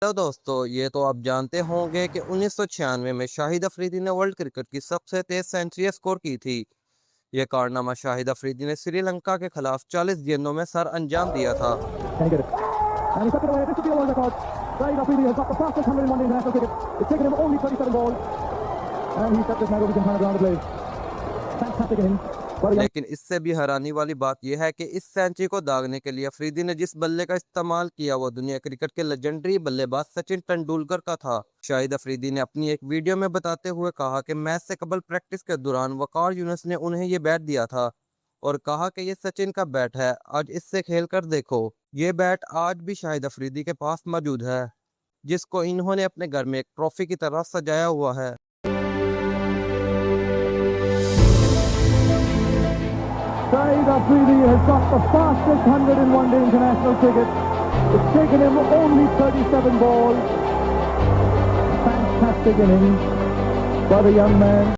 Hello दोस्तों, ये तो आप जानते होंगे कि 1996 में शाहिद अफरीदी ने वर्ल्ड क्रिकेट की सबसे तेज सेंचुरी स्कोर की थी। यह कारनामा शाहिद अफरीदी ने श्रीलंका के खिलाफ 40 गेंदों में सर अंजाम दिया था। Can he get it? And he took it away. This could be a world record. Shahid Afridi has got the fastest 100 in one day international cricket. It's taken him only 37 balls. And he set this man over the final round of play. Fantastic innings. लेकिन इससे भी हैरानी वाली बात यह है कि इस सेंचुरी को दागने के लिए अफरीदी ने जिस बल्ले का इस्तेमाल किया वो दुनिया क्रिकेट के लेजेंडरी बल्लेबाज सचिन तेंदुलकर का था। शाहिद अफरीदी ने अपनी एक वीडियो में बताते हुए कहा कि मैच से कबल प्रैक्टिस के दौरान वकार यूनुस ने उन्हें ये बैट दिया था और कहा कि ये सचिन का बैट है, आज इससे खेल कर देखो। ये बैट आज भी शाहिद अफरीदी के पास मौजूद है, जिसको इन्होंने अपने घर में एक ट्रॉफी की तरह सजाया हुआ है। Shahid Afridi has got the fastest 100 in one day international cricket. It's taken him only 37 balls. Fantastic innings by the young man.